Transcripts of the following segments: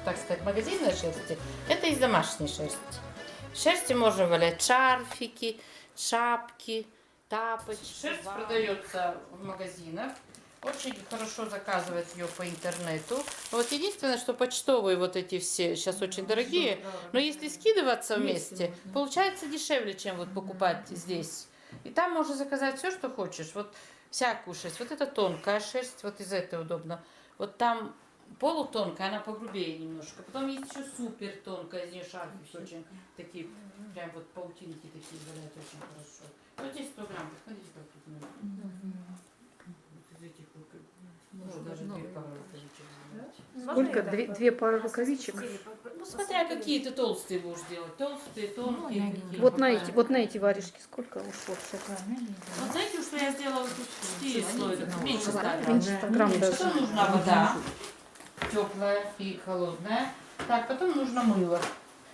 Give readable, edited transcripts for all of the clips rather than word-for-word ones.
так сказать, магазинной шерсти, это из домашней шерсти. В шерсти можно валять шарфики, шапки, тапочки. Шерсть продается в магазинах. Очень хорошо заказывать ее по интернету. Вот единственное, что почтовые вот эти все сейчас очень дорогие, но если скидываться вместе, получается дешевле, чем вот покупать здесь. И там можно заказать все, что хочешь. Вот всякую шерсть. Вот это тонкая шерсть, вот из этой удобно. Вот там полутонкая, она погрубее немножко. Потом есть еще супер тонкая, из нее шарфики очень такие, прям вот паутинки такие валяют очень хорошо. Вот здесь 100 грамм, посмотрите, как тут много. Вот из этих даже две пары рукавичек. Сколько? Две пары рукавичек? Ну, смотря какие ты толстые будешь делать. Толстые, тонкие. Такие. Вот на эти варежки сколько ушло? Вот знаете, что я сделала тут 4 слоя, меньше ставила. Меньше 100 грамм даже. Потом нужна вода, теплая и холодная. Так, потом нужно мыло.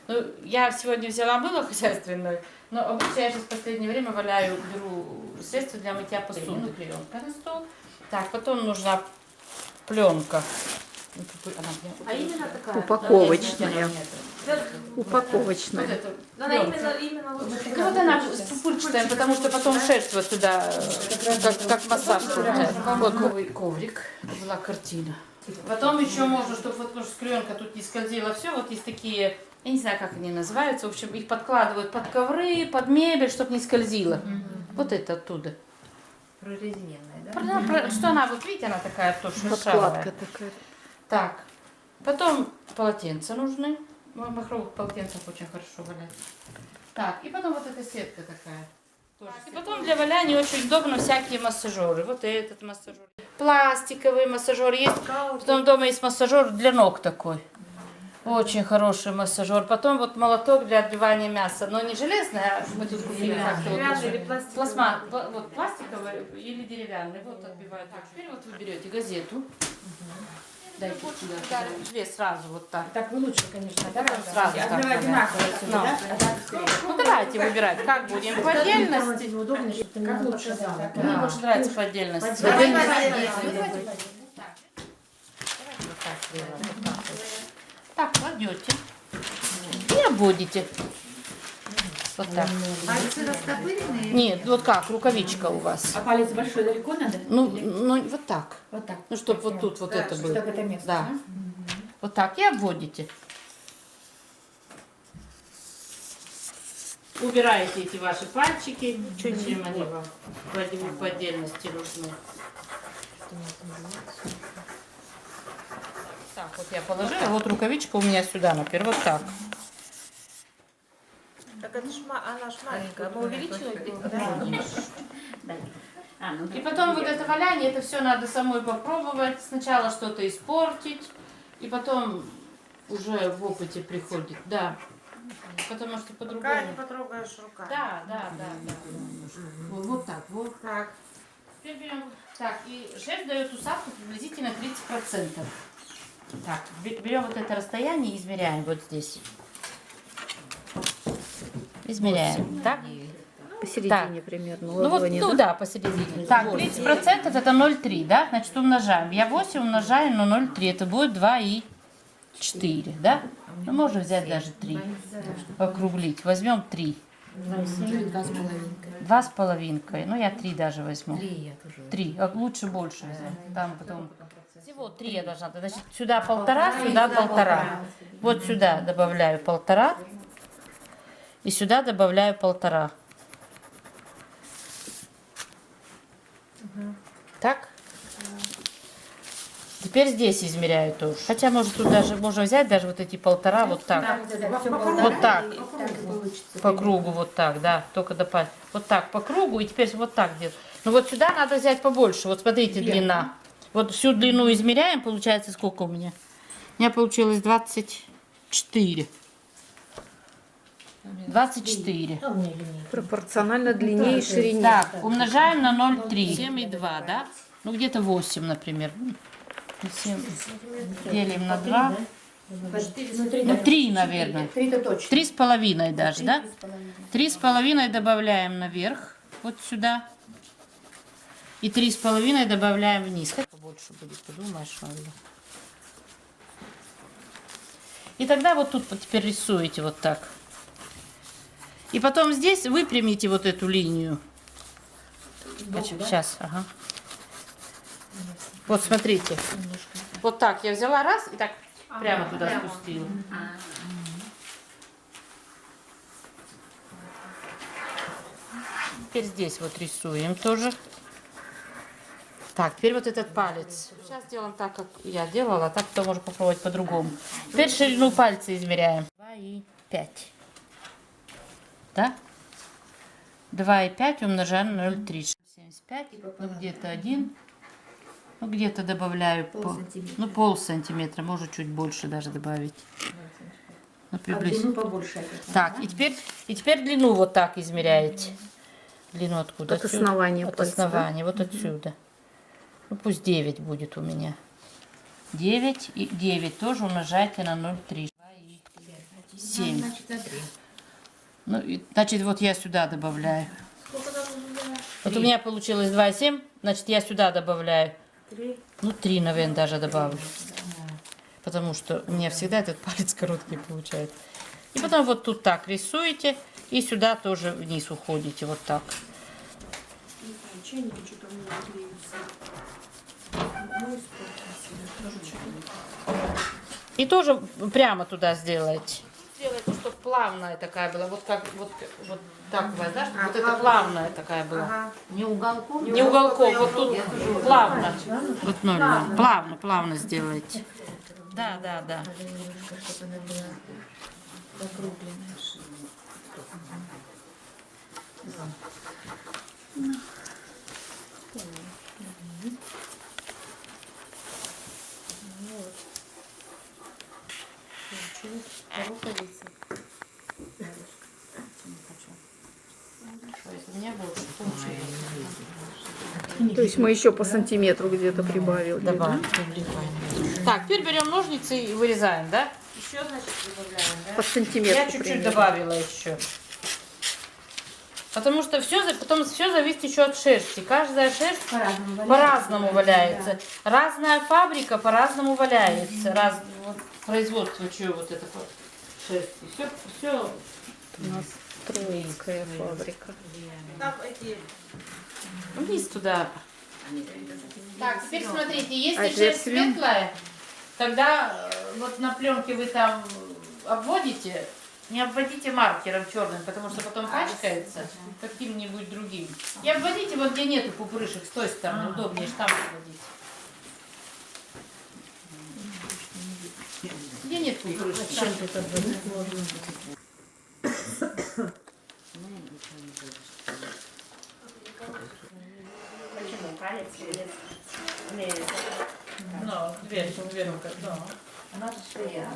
Ну, я сегодня взяла мыло хозяйственное, но обычно я сейчас в последнее время беру средства для мытья посуды. Пленка на стол. Так, потом нужна пленка. А именно такая? Упаковочная. Упаковочная. Надо именно вот Так вот она пупырчатая, потому что потом шерсть вот сюда, как массаж. Вот новый коврик, была картина. Потом еще можно, чтобы вот потому что клеенка тут не скользила, все, вот есть такие, я не знаю, как они называются, в общем, их подкладывают под ковры, под мебель, чтобы не скользило. Вот это оттуда. прорезиненная, да? Что она, вот видите, она такая тоже шершавая. Подкладка такая. Так, потом полотенца нужны. В махровых полотенцах очень хорошо валять. Так, и потом вот эта сетка такая. И потом для валяния очень удобно всякие массажеры. Вот этот массажер. Пластиковый массажер есть. Потом дома есть массажер для ног такой. Очень хороший массажер. Потом вот молоток для отбивания мяса. Но не железный, а мы тут купили как-то. Деревянный или пластиковый? Вот пластиковый или деревянный. Вот отбивают. Так, теперь вот вы берете газету. Дайте сюда. Две сразу вот так. Так, ну лучше, конечно, да? Сразу так. Одинаково, да? Ну давайте выбирать, как будем. По отдельности. Как лучше, да. Мне больше нравится по отдельности. Так, кладете. И обводите. Вот так. Пальцы растопыренные? Нет, вот как, рукавичка у вас. А палец большой далеко надо? Ну вот так. Вот так. Ну, чтобы вот тут вот это было. Чтобы это место, Да. Вот так и обводите. Убираете эти ваши пальчики, чем они вам по отдельности нужны. Так, вот я положила, вот рукавичка у меня сюда, например, вот так. Так это она ж маленькая. Мы увеличили ее, да? И потом вот это валяние, это все надо самой попробовать. Сначала что-то испортить, и потом уже в опыте приходит. Да. Потому что по-другому. Не потрогаешь руками. Да. Вот так, вот так. Теперь берем. Так, и шерсть дает усадку приблизительно 30%. Так, берем вот это расстояние и измеряем вот здесь. Измеряем. Так? Посередине примерно. Ну вот, ладони, ну да, посередине. Так, 30% это 0,3, да? Значит, умножаем. Я 8 умножаю на 0,3. Это будет 2,4, да? Ну, можно взять даже 3. Округлить. Возьмем 3. 2,5. Ну, я 3 даже возьму. 3. А лучше больше взять. Там потом... Всего 3 я должна. Значит, сюда 1,5, сюда 1,5. Вот сюда добавляю 1,5. И сюда добавляю 1,5. Так? Теперь здесь измеряю тоже. Хотя, может, тут даже можно взять даже вот эти 1,5, вот так. Вот так. По кругу, вот так, да. Только до пальца. Вот так по кругу, и теперь вот так делать. Ну вот сюда надо взять побольше. Вот смотрите, длина. Вот всю длину измеряем, получается сколько у меня? У меня получилось 24. 24. Пропорционально длине и ширине. Так, умножаем на 0,3. 7,2, да? Ну, где-то 8, например. 7 делим на 2. Ну, 3, наверное. 3,5 даже, да? 3,5 добавляем наверх, вот сюда. И 3,5 добавляем вниз. Как побольше будет, подумаешь, Олля. И тогда вот тут теперь рисуете вот так. И потом здесь выпрямите вот эту линию. Сейчас, ага. Вот смотрите. Вот так я взяла раз и так прямо туда спустила. Теперь здесь вот рисуем тоже. Так, теперь вот этот палец. Сейчас делаем так, как я делала, а так кто может попробовать по-другому. Теперь ширину пальца измеряем. 2,5. Да? 2,5 умножаем на 0,3. 75. Ну, где-то 1. Ну, где-то добавляю пол-сантиметра. Может, чуть больше даже добавить. Ну, приблизительно. Побольше. Так, и теперь длину вот так измеряете. Длину откуда? От основания От пальца, основания, вот отсюда. Ну, пусть 9 будет у меня. 9 и 9 тоже умножайте на 0,3. 7. Ну, значит, вот я сюда добавляю. Вот у меня получилось 2,7, значит, я сюда добавляю. 3. Ну, 3, наверное, даже добавлю. Потому что у меня всегда этот палец короткий получается. И потом вот тут так рисуете. И сюда тоже вниз уходите. Вот так. И тоже прямо туда сделайте. Сделайте, чтобы плавная такая была. Вот как вот так у вас, да? Чтобы вот это плавная такая была. Ага. Не уголком? Не уголков, вот тут плавно. Вот ноль. Плавно сделайте. Да. Чтобы она была закругленная. У меня больше получилось. То есть мы еще по сантиметру где-то прибавили. Да? Добавим. Так, теперь берем ножницы и вырезаем, да? Еще, значит, добавляем, да? По сантиметру. Я чуть-чуть примерно. добавила еще. Потому что потом все зависит еще от шерсти. Каждая шерсть по-разному валяется. Разная фабрика по-разному валяется. Вот, производство чего вот это шерсти. Все. У нас троинская фабрика. Там эти... Вниз туда. Так, теперь смотрите, если А шерсть здесь вен? светлая, тогда вот на пленке вы там обводите, не обводите маркером черным, потому что потом пачкается каким-нибудь другим. И обводите вот где нету пупырышек, с той стороны, удобнее штамп обводить. Где нет пупырышек? Почему? Палец или... Ну, дверь, да. Она же шея.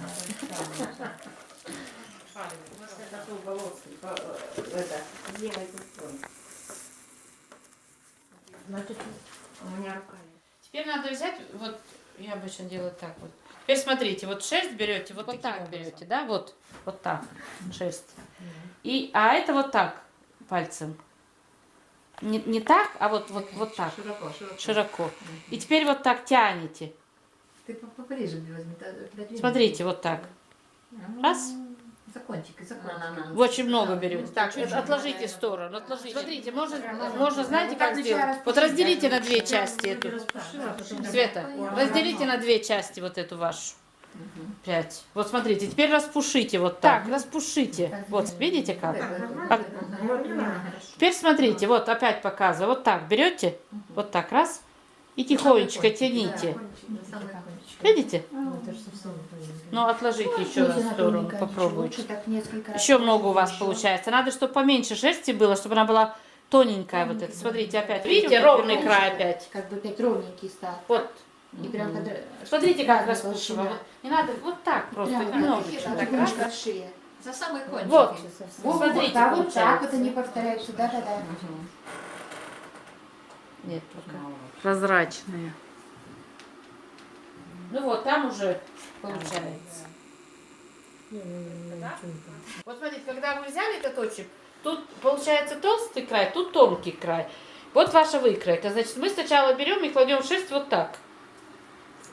Такой волосый, Сделай пустой. Значит, у меня рука нет. Теперь надо взять, вот я обычно делаю так вот. Теперь смотрите, вот шерсть берете, вот так берете, да, вот так шерсть. А это вот так пальцем. Не так, а вот так. Широко. И теперь вот так тянете. Ты поближе возьми. Смотрите, вот так. Раз. За кончик, за кончик. Вы очень много берете. Так, отложите в сторону. Отложите. Смотрите, можно, знаете, как сделать? Вот разделите на две части эту. Света, разделите на две части вот эту вашу. 5. Вот смотрите, теперь распушите вот так. Распушите. Вот, видите как? Теперь смотрите, вот опять показываю. Вот так берете, вот так раз. И тихонечко тяните. Видите? Ну, отложите еще раз в сторону, попробуйте. Еще много у вас получается. Надо, чтобы поменьше шерсти было, чтобы она была тоненькая вот эта. Смотрите, опять. Видите, ровный край опять. Как бы опять ровненький стал. Вот. И прям Смотрите, как распушивала. Не надо вот так просто, немножечко. Так, раз. шея. За самый кончик. Вот. Вот, Смотрите, а вот так получается. это не повторяется. Да. Нет, пока. Прозрачные. Ну вот, там уже получается. Да? Вот смотрите, когда вы взяли этот отчип, тут получается толстый край, тут тонкий край. Вот ваша выкройка. Значит, мы сначала берем и кладем шерсть вот так.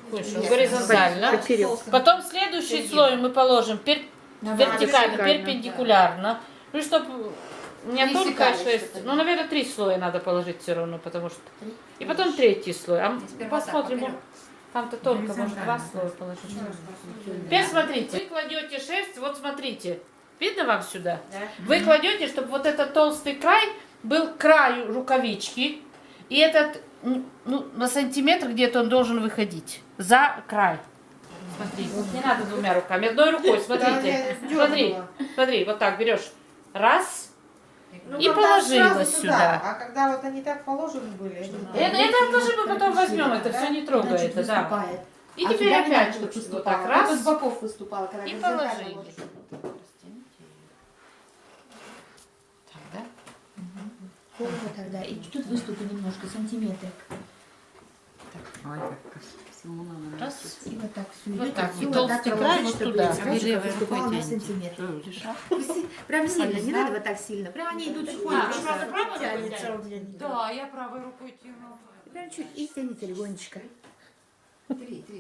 Горизонтально. Поперек. Потом следующий Следующий слой мы положим вертикально, вертикально, перпендикулярно. Ну, чтобы не Три тонкая секали, шерсть. чтобы Ну, наверное, 3 слоя надо положить все равно, потому что... И потом третий слой. А Сперва так, посмотрим, поперек. там-то тонко, может, 2 слоя положить. Теперь смотрите, вы кладете шерсть, вот смотрите. Видно вам сюда? Вы кладете, чтобы вот этот толстый край был к краю рукавички. И этот, ну, на сантиметр где-то он должен выходить. За край. Смотри, вот не надо двумя руками, одной рукой, смотрите. Смотри, смотри, вот так берешь. Раз. Ну, И когда положила сразу сюда. А когда вот они так положены были, Это тоже мы потом возьмем, это все не трогает, да. выступает. И А теперь сюда не опять надо, вот, чтобы вот так, выступало. Вот раз. с боков выступала, когда И горизонтально положили. ложишь. Так, да? Вот тогда. И тут выступы немножко, сантиметр. Ой, как всему надо. Раз. И вот так все Вот идет. так, И и вот толстый так край проложить, вот чтобы туда. краешек Левой выступал рукой на тяните. сантиметр. Прям сильно, не надо вот так сильно. Прям они идут Да, я правой рукой тяну. Прям чуть и тяните легонечко.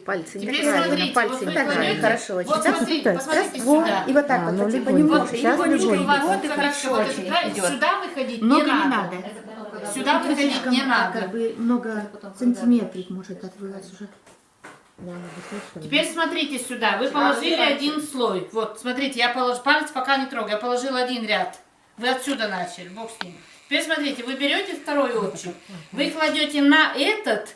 Пальцы Теперь неправильно, смотрите, пальцы вот вы неправильно. кладете- Хорошо, очень. Вот Так, смотрите, вот, посмотрите раз, вот, сюда. и вот так А, вот, ну, потихоньку, легонько. и Сейчас Легонечко у легонько. вас Вот и рукавичка, хорошо вот этот очень край, идет. сюда выходить Много не не надо. надо. Сюда выходить Слишком, не надо. как бы много сантиметров может отвылась уже. Теперь смотрите сюда. Вы положили один слой. Вот, смотрите, я положил палец, пока не трогаю. Я положила один ряд. Вы отсюда начали, бог с ним. Теперь смотрите, вы берете второй отчип. Вы кладете на этот,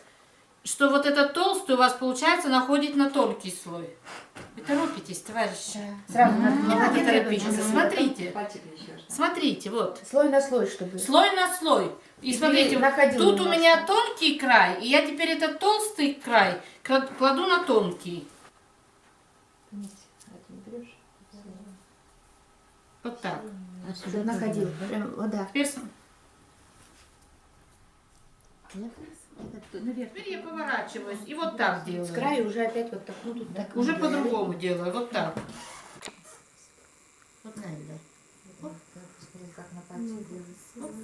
что вот этот толстый у вас получается находит на тонкий слой. Вы торопитесь, товарищи. Сразу Не надо один торопиться. рядочек. Смотрите. Смотрите, вот. Слой на слой, чтобы. Слой на слой. И смотрите, находил тут у немножко. меня тонкий край, и я теперь этот толстый край кладу на тонкий. Вот так. Чтобы находил. Прям, вот да. Теперь, Наверх. теперь я поворачиваюсь и вот так делаю. С краю уже опять вот так, ну тут так. Уже по-другому делаю, вот так. Вот так, да. как на пальце делается.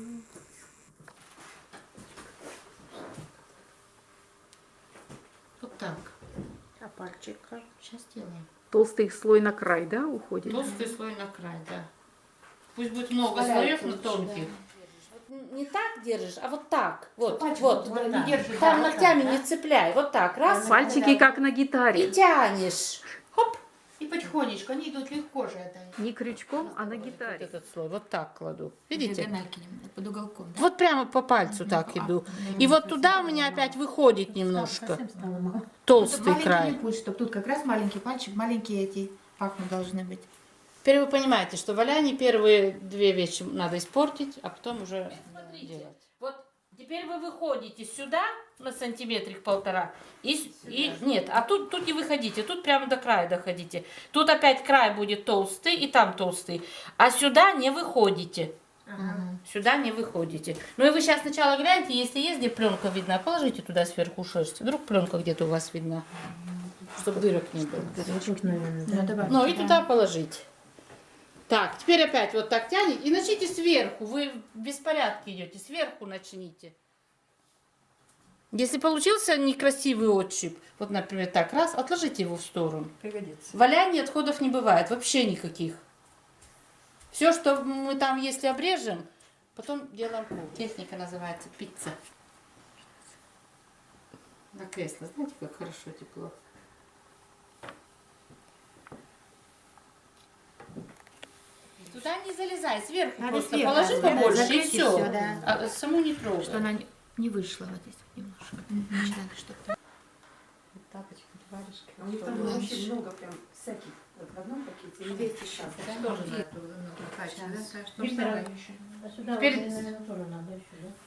Вот так. А пальчик как? Сейчас делаем. Толстый слой на край, да, уходит? Толстый слой на край, да. Пусть будет много Валяется слоев, но лучше, тонких. Вот не так держишь, а вот так. Вот, Пальчик вот. вот не держит. Там да, ногтями вот не цепляй. Вот так, раз. Пальчики как на И гитаре. тянешь. Хоп. И потихонечку, они идут легко же это. Не крючком, а на Вот гитаре. этот слой, вот так кладу. Видите? Под уголком, да? Вот прямо по пальцу так иду. И вот туда у меня опять выходит немножко. Толстый Маленький край. импульс, чтобы тут как раз маленький пальчик, маленькие эти пахны должны быть. Теперь вы понимаете, что валяние первые две вещи надо испортить, а потом уже делать. Вот теперь вы выходите сюда на сантиметрик полтора. И нет, а тут не выходите, тут прямо до края доходите. Тут опять край будет толстый и там толстый. А сюда не выходите. Сюда не выходите. Ну и вы сейчас сначала гляньте, если есть где пленка видна, положите туда сверху шерсть. Вдруг пленка где-то у вас видна, чтобы дырок не было. Ну, давай. Ну и туда положить. Так, теперь опять вот так тянете и начните сверху. Вы в беспорядке идете, сверху начните. Если получился некрасивый отщип, вот, например, так, раз, отложите его в сторону. Пригодится. Валяний отходов не бывает, вообще никаких. Все, что мы там, если обрежем, потом делаем круг. Техника называется пицца. На кресло, знаете, как хорошо тепло. Туда не залезай, сверху Надо просто сверху, положи да, побольше и закрыть и все. всё, да. А саму не трогай. Что она не вышла вот здесь немножко. Значит, надо что-то. Тапочки, варежки. У них там было очень много прям всяких. Вот в одном пакете или 200 шапок. Теперь-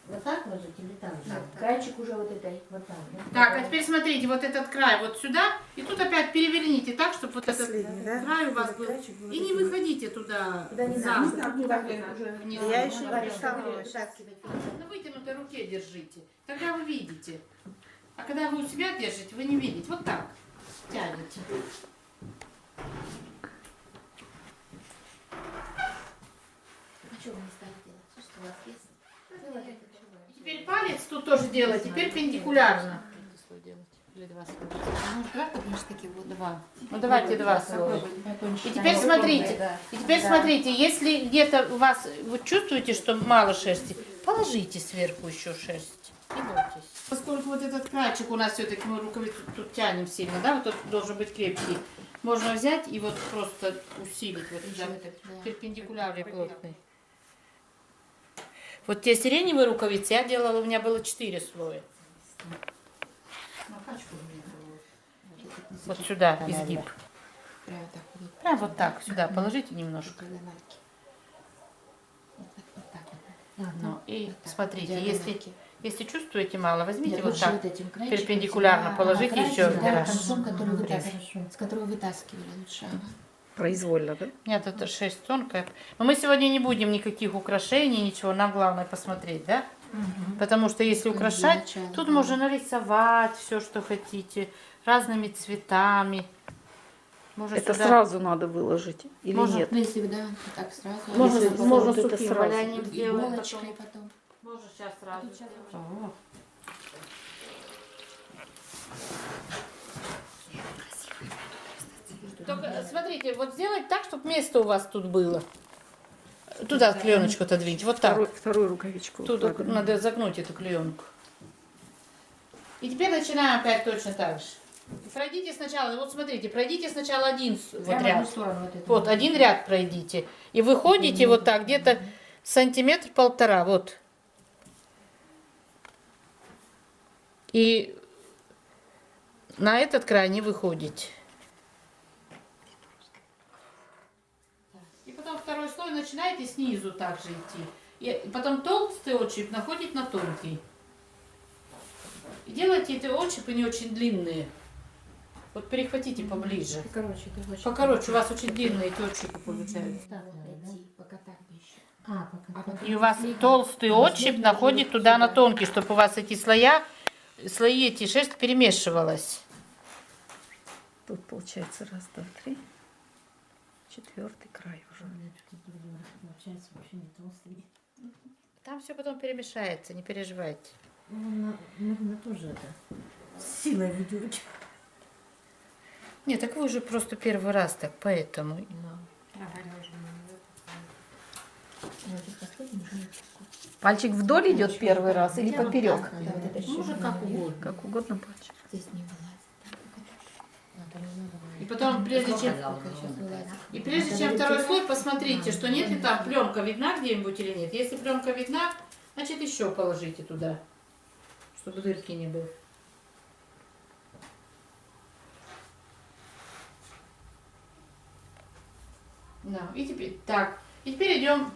Вот так ложить или там? Крайчик уже вот этой, вот там. Так, а теперь смотрите, вот этот край вот сюда, и тут опять переверните так, чтобы вот этот край у вас был. И не выходите туда за. Внизу. Я еще не представляю. На вытянутой руке держите. Тогда вы видите. А когда вы у себя держите, вы не видите. Вот так тянете. А что вы не стали делать? Что у вас есть? Теперь палец тут тоже делайте, перпендикулярно. Или 2 слоя? Может, два, потому что такие вот. 2. Ну давайте 2 слоя. И теперь Да. смотрите, Да. и теперь Да. смотрите, если где-то у вас, вы чувствуете, что мало шерсти, положите сверху еще шерсть. Не бойтесь. Поскольку вот этот крайчик у нас все-таки мы рукавицу тут тянем сильно, да, вот тут должен быть крепкий, можно взять и вот просто усилить вот сюда, Вот это, да. перпендикулярный плотный. Вот те сиреневые рукавицы я делала, у меня было 4 слоя. Вот сюда изгиб. Прямо так вот. Прям вот так сюда положите немножко. Диагональки. Вот так вот. Ну, и Вот так, смотрите, диагональки. если чувствуете мало, возьмите Нет, вот лучше так. вот этим краешком. перпендикулярно Да, положите краешек, еще один да, раз. концом, который с которого вытаскивали лучше. Ага. Произвольно, да? Нет, это шерсть тонкая. Но мы сегодня не будем никаких украшений, ничего. Нам главное посмотреть, да? Потому что если Для украшать, начала, тут да. можно нарисовать все, что хотите, разными цветами. Можно Это сюда- сразу надо выложить или Можно. нет? Ну, если бы, да, вот так сразу. Можно, Если можно вот это сухим сразу. валянием И сделать. иголочкой Потом. потом. Можно сейчас сразу. О, Только смотрите, вот сделать так, чтобы место у вас тут было. Туда клееночку отодвиньте. Вот так. Вторую рукавичку. Тут укладываем. надо загнуть эту клеенку. И теперь начинаем опять точно так же. Пройдите сначала, вот смотрите, пройдите сначала один вот прямо в ряд. одну сторону вот это. Вот, один ряд пройдите. И выходите вот так, где-то сантиметр-полтора, вот. И на этот край не выходите. И потом второй слой начинаете снизу также идти. И потом толстый отщип находит на тонкий. И делайте эти отщипы не очень длинные. Вот перехватите поближе. Короче, ты хочешь. Покороче, у вас очень длинные эти отщипы получаются. Так, найти, пока так бы еще. пока. И у вас толстый отщип находит туда на тонкий, чтобы у вас эти слои эти шерсть перемешивалась. Тут получается раз, два, три. Четвертый край уже. Получается вообще не толстый. Там все потом перемешается, не переживайте. Наверное, тоже это силой ведет. Нет, так вы уже просто первый раз так, поэтому. Пальчик вдоль идет первый раз или поперек? Да, вот это Ну, уже как угодно. Как угодно пальчик. здесь не вылазит. И потом, прежде чем, Сейчас вылазит. и прежде чем второй слой, посмотрите, что нет ли там пленка видна где-нибудь или нет. Если пленка видна, значит еще положите туда, чтобы дырки не было. Да, и теперь так. И теперь идем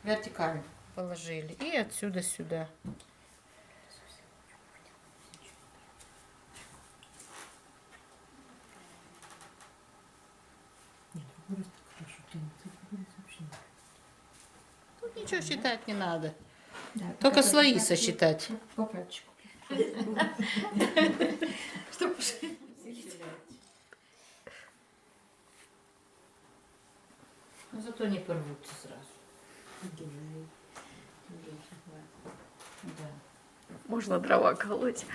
вертикально. Положили. И отсюда сюда. Тут ничего считать не надо. Да, Только пока слои так, сосчитать. По пальчику. Но зато не порвутся сразу. Да. Можно дрова колоть.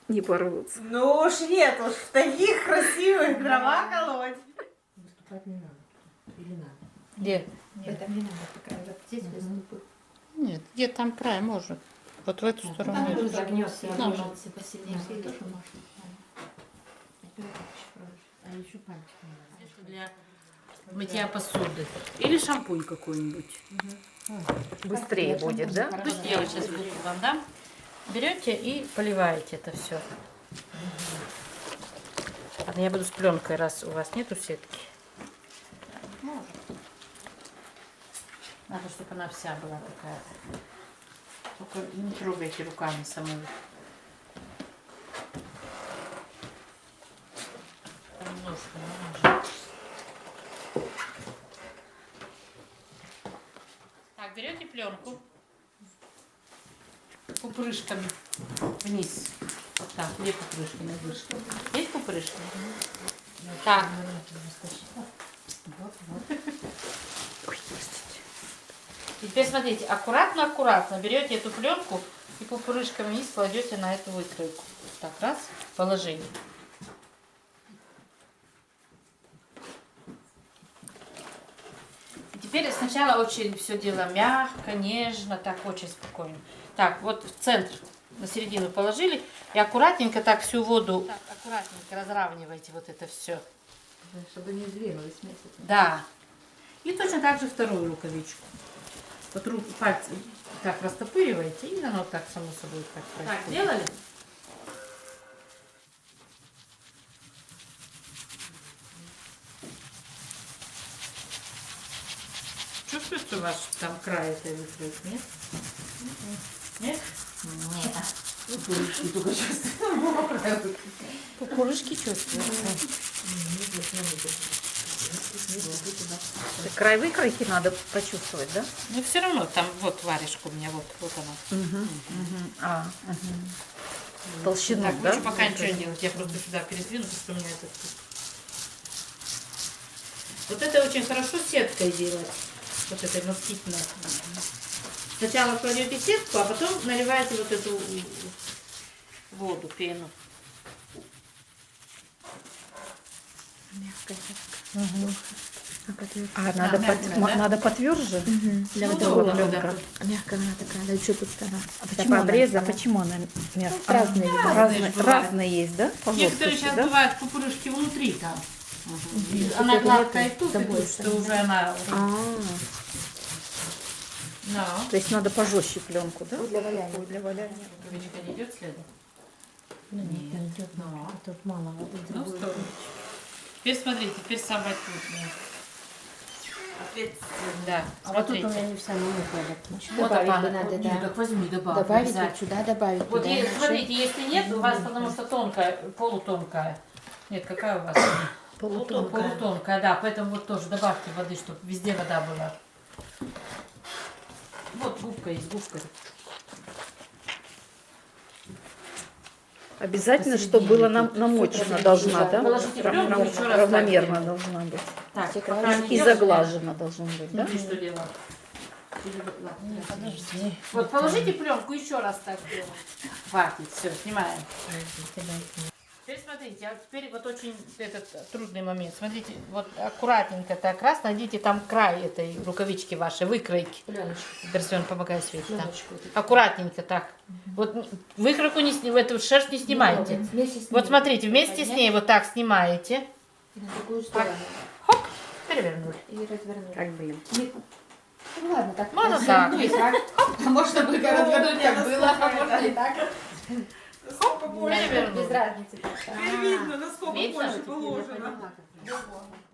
Не порвутся. Ну уж нет, уж в таких красивых дрова колоть. Выступать не надо. Или надо? Где? Это не надо пока. Вот здесь выступы. Нет, где там край можно. Вот в эту сторону. Там нет. тоже загнется, Ну, обижаться посильнее. Все тоже можно. А еще пальчик не надо. Для мытья посуды. Или шампунь какой-нибудь. Быстрее будет, да? Пусть я сейчас вам дам. Берете и поливаете это все. Ладно, я буду с пленкой, раз у вас нету сетки. Надо, чтобы она вся была такая. Только не трогайте руками самой. Там немножко намажу. Так, берете пленку пупырышками вниз. Вот так, где пупырышки на вышку? Есть пупырышки? Так. И теперь смотрите, аккуратно-аккуратно берете эту пленку и пупырышками вниз кладете на эту выкройку. так, раз, положили. И теперь сначала очень все делаем мягко, нежно, так очень спокойно. Так, вот в центр, на середину положили и аккуратненько так всю воду, так, аккуратненько разравнивайте вот это все. Чтобы не двинулись вместе. Да. И точно так же вторую рукавичку. Вот пальцы так растопыриваете, и оно так само собой так происходит. Так, сделали? Чувствуется ваш там край этой выкройки, нет? Нет? Пупырышки чувствуют. Край выкройки надо почувствовать, да? Ну все равно, там вот варежка у меня, вот она. Толщину, Так, да? лучше пока ничего не делать, я просто сюда передвину, потому что у меня этот... Вот это очень хорошо сеткой делать, вот этой москитной. Сначала кладете сетку, а потом наливаете вот эту воду, пену. Надо потверже. Для Ну, вот этого да, пленка. да. мягкая она такая, да, что тут она? Почему она мягкая? Разные. Разные бывают. Разные есть, да? По Некоторые жесткости, сейчас да? бывают пупырышки внутри там. Вот Она это гладкая и вот, тут, с и тобой тут, что уже она... Да. То есть надо пожестче пленку, да? для валяния. Для валяния. Рукавичка не идет следом? Нет, идет, но тут мало воды. Ну, в сторону. Теперь смотрите, теперь самое трудное. Да, А вот тут у смотрите. меня не в самом уходе. Вот Добавить она, бы надо, вот, да. нет, так возьми, добавь. Добавить обязательно. вот сюда, добавить Вот туда. смотрите, если нет, у вас потому что тонкая, полутонкая. Нет, какая у вас? Полутонкая, да, поэтому вот тоже добавьте воды, чтобы везде вода была. Вот губка есть, губка. Обязательно, чтобы было намочено должна, да? Положите пленку, еще раз Равномерно так должна быть. Так, Все пока края. не И идёт, заглажено должно быть, да? Смотри, что делать. Подожди. Вот положите пленку еще раз так делаем. Хватит, все, снимаем. Теперь смотрите, а теперь вот очень этот трудный момент. Смотрите, вот аккуратненько так раз найдите там край этой рукавички вашей, выкройки. Пленочку. Персион, помогай Свете. там. Пленочку. Аккуратненько так. Вот выкройку не в эту шерсть не снимайте. Вместе с Вот ней. смотрите, вместе с ней вот так снимаете. И на другую сторону. Перевернули. И развернули. Как, блин. Ну ладно, так. Можно развернули, так. А можно бы развернуть, как было, а можно и так. Перевернули. Без разницы. Теперь видно, насколько Видно? больше положено. Поняла, как.